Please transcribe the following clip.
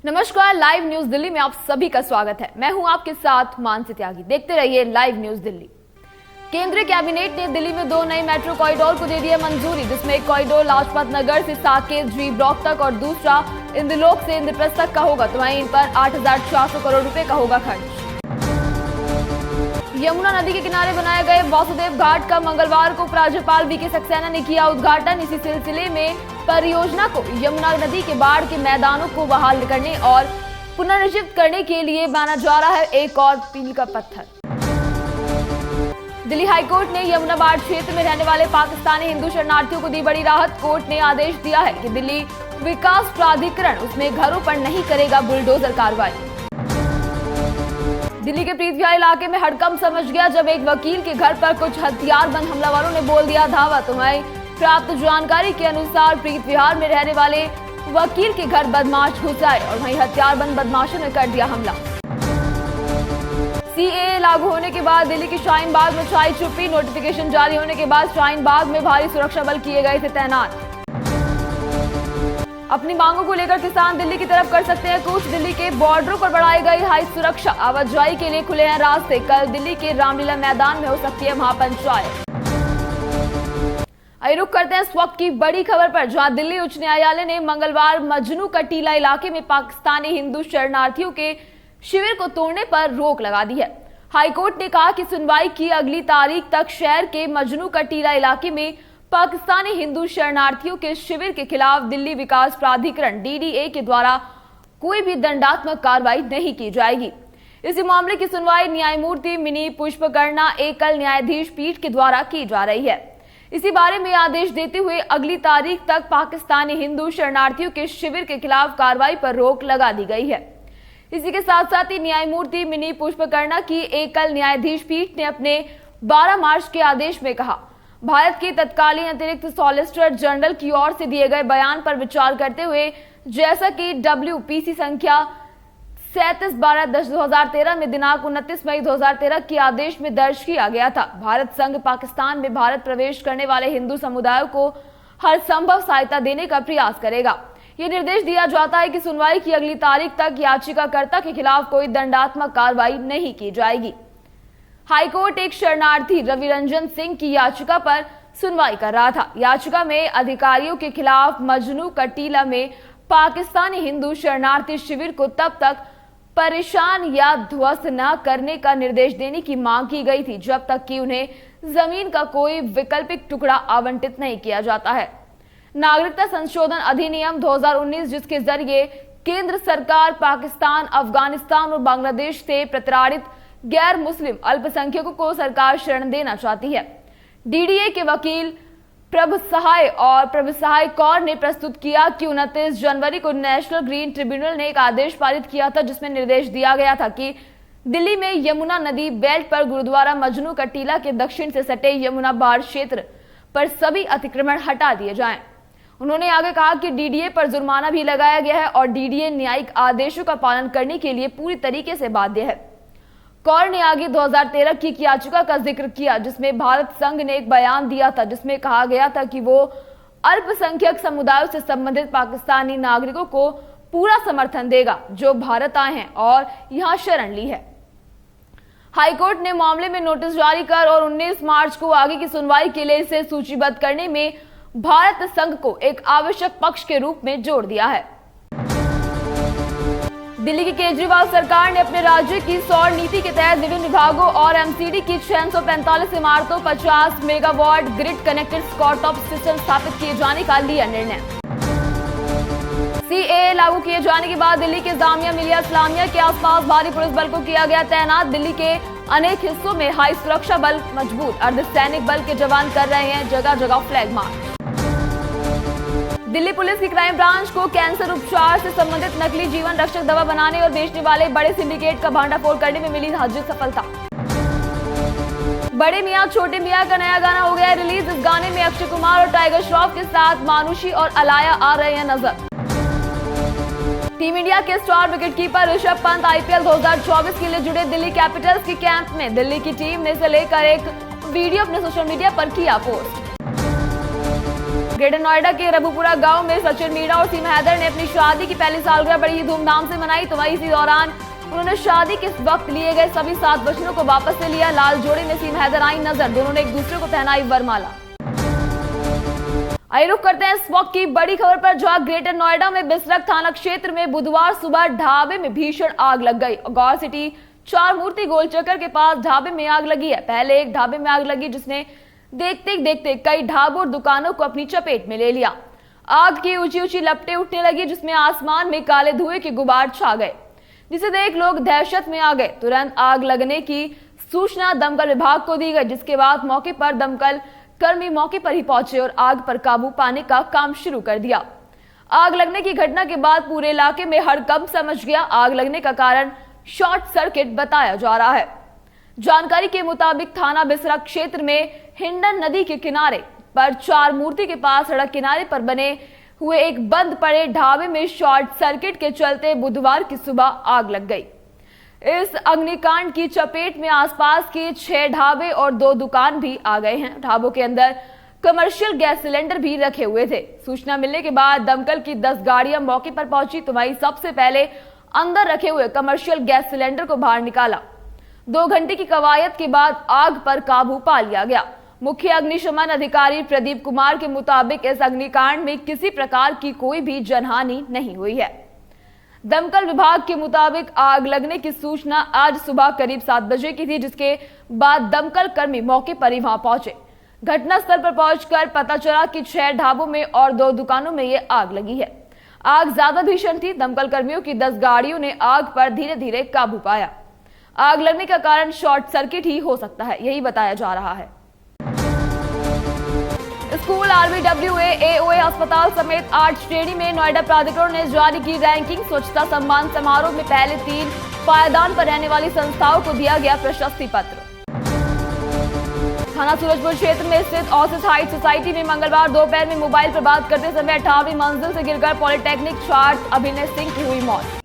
नमस्कार, live news Delhi में आप सभी का स्वागत है। मैं हूं आपके साथ मानसी त्यागी। देखते रहिए लाइव न्यूज दिल्ली। केंद्रीय कैबिनेट ने दिल्ली में 2 नए मेट्रो कॉरिडोर को दे दी है मंजूरी, जिसमें एक कॉरिडोर लाजपत नगर से साकेत जी ब्लॉक तक और दूसरा इंद्रलोक से इंद्रप्रस्थ तक का होगा। तो वहीं इन पर 8,400 करोड़ रुपए का होगा खर्च। यमुना नदी के किनारे बनाए गए वासुदेव घाट का मंगलवार को उपराज्यपाल वीके सक्सेना ने किया उद्घाटन। इसी सिलसिले में परियोजना को यमुना नदी के बाढ़ के मैदानों को बहाल करने और पुनर्जीवित करने के लिए माना जा रहा है एक और मील का पत्थर। दिल्ली हाईकोर्ट ने यमुना बाढ़ क्षेत्र में रहने वाले पाकिस्तानी हिंदू शरणार्थियों को दी बड़ी राहत। कोर्ट ने आदेश दिया है कि दिल्ली विकास प्राधिकरण उसमें घरों पर नहीं करेगा बुलडोजर कार्रवाई। दिल्ली के प्रीत विहार इलाके में हड़कंप समझ गया जब एक वकील के घर पर कुछ हथियारबंद हमलावरों ने बोल दिया धावा। तो वहीं प्राप्त जानकारी के अनुसार प्रीत विहार में रहने वाले वकील के घर बदमाश घुस आए और वहीं हथियारबंद बदमाशों ने कर दिया हमला। सीएए लागू होने के बाद दिल्ली के शाहीन बाग में छाई चुप्पी। नोटिफिकेशन जारी होने के बाद शाहीन बाग में भारी सुरक्षा बल किए गए थे तैनात। अपनी मांगों को लेकर किसान दिल्ली की तरफ कर सकते हैं कूच। दिल्ली के बॉर्डरों पर बढ़ाई गई हाई सुरक्षा, आवाजाही के लिए खुले हैं रास्ते। कल दिल्ली के रामलीला मैदान में हो सकती है महापंचायत। रुख करते हैं इस वक्त की बड़ी खबर पर, जहां दिल्ली उच्च न्यायालय ने मंगलवार मजनू का टीला इलाके में पाकिस्तानी हिंदू शरणार्थियों के शिविर को तोड़ने पर रोक लगा दी है। हाईकोर्ट ने कहा कि सुनवाई की अगली तारीख तक शहर के मजनू का टीला इलाके में पाकिस्तानी हिंदू शरणार्थियों के शिविर के खिलाफ दिल्ली विकास प्राधिकरण डीडीए के द्वारा कोई भी दंडात्मक कार्रवाई नहीं की जाएगी। इसी मामले की सुनवाई न्यायमूर्ति मिनी पुष्पकर्णा एकल न्यायाधीश पीठ के द्वारा की जा रही है। इसी बारे में आदेश देते हुए अगली तारीख तक पाकिस्तानी हिंदू शरणार्थियों के शिविर के खिलाफ कार्रवाई पर रोक लगा दी गई है। इसी के साथ साथ ही न्यायमूर्ति मिनी पुष्पकर्णा की एकल न्यायाधीश पीठ ने अपने 12 मार्च के आदेश में कहा, भारत के तत्कालीन अतिरिक्त सॉलिसिटर जनरल की ओर से दिए गए बयान पर विचार करते हुए, जैसा कि WPC संख्या 37/12/2013 में दिनांक 29 मई 2013 के आदेश में दर्ज किया गया था, भारत संघ पाकिस्तान में भारत प्रवेश करने वाले हिंदू समुदायों को हर संभव सहायता देने का प्रयास करेगा। ये निर्देश दिया जाता है कि सुनवाई की अगली तारीख तक याचिकाकर्ता के खिलाफ कोई दंडात्मक कार्रवाई नहीं की जाएगी। हाईकोर्ट एक शरणार्थी रवि रंजन सिंह की याचिका पर सुनवाई कर रहा था। याचिका में अधिकारियों के खिलाफ मजनू का टीला में पाकिस्तानी हिंदू शरणार्थी शिविर को तब तक परेशान या ध्वस्त न करने का निर्देश देने की मांग की गई थी जब तक कि उन्हें जमीन का कोई वैकल्पिक टुकड़ा आवंटित नहीं किया जाता है। नागरिकता संशोधन अधिनियम 2019, जिसके जरिए केंद्र सरकार पाकिस्तान, अफगानिस्तान और बांग्लादेश से प्रताड़ित गैर मुस्लिम अल्पसंख्यकों को सरकार शरण देना चाहती है। डीडीए के वकील प्रभ सहाय कौर ने प्रस्तुत किया कि 29 जनवरी को नेशनल ग्रीन ट्रिब्यूनल ने एक आदेश पारित किया था, जिसमें निर्देश दिया गया था कि दिल्ली में यमुना नदी बेल्ट पर गुरुद्वारा मजनू का टीला के दक्षिण से सटे यमुना बाढ़ क्षेत्र पर सभी अतिक्रमण हटा दिए जाएं। उन्होंने आगे कहा कि डीडीए पर जुर्माना भी लगाया गया है और डीडीए न्यायिक आदेशों का पालन करने के लिए पूरी तरीके से बाध्य है। कौर ने आगे 2013 की याचिका का जिक्र किया, जिसमें भारत संघ ने एक बयान दिया था, जिसमें कहा गया था कि वो अल्पसंख्यक समुदायों से संबंधित पाकिस्तानी नागरिकों को पूरा समर्थन देगा जो भारत आए हैं और यहां शरण ली है। हाईकोर्ट ने मामले में नोटिस जारी कर और 19 मार्च को आगे की सुनवाई के लिए इसे सूचीबद्ध करने में भारत संघ को एक आवश्यक पक्ष के रूप में जोड़ दिया है। दिल्ली की केजरीवाल सरकार ने अपने राज्य की सौर नीति के तहत विभिन्न विभागों और एमसीडी की 645 इमारतों 50 मेगावाट ग्रिड कनेक्टेड स्कॉटॉप सिस्टम स्थापित किए जाने का लिया निर्णय। सीएए लागू किए जाने के बाद दिल्ली के जामिया मिलिया इस्लामिया के आसपास भारी पुलिस बल को किया गया तैनात। दिल्ली के अनेक हिस्सों में हाई सुरक्षा बल मजबूत, अर्धसैनिक बल के जवान कर रहे हैं जगह जगह फ्लैग मार्च। दिल्ली पुलिस की क्राइम ब्रांच को कैंसर उपचार से संबंधित नकली जीवन रक्षक दवा बनाने और बेचने वाले बड़े सिंडिकेट का भंडाफोड़ करने में मिली हाजिर सफलता। बड़े मियां छोटे मियां का नया गाना हो गया है रिलीज। इस गाने में अक्षय कुमार और टाइगर श्रॉफ के साथ मानुषी और अलाया आ रहे हैं नजर। टीम इंडिया के star wicketkeeper Rishabh Pant IPL 2024 के लिए जुड़े दिल्ली कैपिटल्स के कैंप में। दिल्ली की टीम ने इसे लेकर एक वीडियो अपने सोशल मीडिया पर किया पोस्ट। ग्रेटर नोएडा के रबुपुरा गांव में सचिन मीणा और सीमा हैदर ने अपनी शादी की पहली सालगिरह बड़ी ही धूमधाम से मनाई। तो वहीं इसी दौरान उन्होंने शादी के वक्त लिए गए सभी 7 वचनों को वापस ले लिया। लाल जोड़े में सीमा हैदर आई नजर, दोनों ने एक दूसरे को पहनाई वरमाला। आइए रुक करते हैं इस वक्त की बड़ी खबर पर, जहां ग्रेटर नोएडा में बिसरख थाना क्षेत्र में बुधवार सुबह ढाबे में भीषण आग लग गई। गौर सिटी 4 मूर्ति गोल चक्कर के पास ढाबे में आग लगी है। पहले एक ढाबे में आग लगी जिसने देखते देखते कई ढाबों और दुकानों को अपनी चपेट में ले लिया। आग की ऊंची ऊंची लपटें उठने लगी जिसमें आसमान में काले धुएं के गुबार छा गए, जिसे देख लोग दहशत में आ गए। तुरंत आग लगने की सूचना दमकल विभाग को दी गई, जिसके बाद मौके पर दमकल कर्मी मौके पर ही पहुंचे और आग पर काबू पाने का काम शुरू कर दिया। आग लगने की घटना के बाद पूरे इलाके में हड़कंप समझ गया। आग लगने का कारण शॉर्ट सर्किट बताया जा रहा है। जानकारी के मुताबिक थाना बिसरख क्षेत्र में हिंडन नदी के किनारे पर 4 मूर्ति के पास सड़क किनारे पर बने हुए एक बंद पड़े ढाबे में शॉर्ट सर्किट के चलते बुधवार की सुबह आग लग गई। इस अग्निकांड की चपेट में आसपास के 6 ढाबे और 2 दुकान भी आ गए हैं। ढाबों के अंदर कमर्शियल गैस सिलेंडर भी रखे हुए थे। सूचना मिलने के बाद दमकल की 10 गाड़ियां मौके पर पहुंची। तो वहीं सबसे पहले अंदर रखे हुए कमर्शियल गैस सिलेंडर को बाहर निकाला। 2 घंटे की कवायद के बाद आग पर काबू पा लिया गया। मुख्य अग्निशमन अधिकारी प्रदीप कुमार के मुताबिक इस अग्निकांड में किसी प्रकार की कोई भी जनहानि नहीं हुई है। दमकल विभाग के मुताबिक आग लगने की सूचना आज सुबह करीब 7 बजे की थी, जिसके बाद दमकल कर्मी मौके पर ही वहां पहुंचे। घटनास्थल पर पहुंचकर पता चला कि 6 ढाबों में और 2 दुकानों में ये आग लगी है। आग ज्यादा भीषण थी। दमकल कर्मियों की 10 गाड़ियों ने आग पर धीरे धीरे काबू पाया। आग लगने का कारण शॉर्ट सर्किट ही हो सकता है, यही बताया जा रहा है। स्कूल, RBWA, AOA अस्पताल समेत 8 श्रेणी में नोएडा प्राधिकरण ने जारी की रैंकिंग। स्वच्छता सम्मान समारोह में पहले 3 पायदान पर रहने वाली संस्थाओं को दिया गया प्रशस्ति पत्र। थाना सूरजपुर क्षेत्र में स्थित ऑसिस हाइट सोसाइटी में मंगलवार दोपहर में मोबाइल पर बात करते समय 18वीं मंजिल से गिरकर पॉलिटेक्निक छात्र अभिनय सिंह की हुई मौत।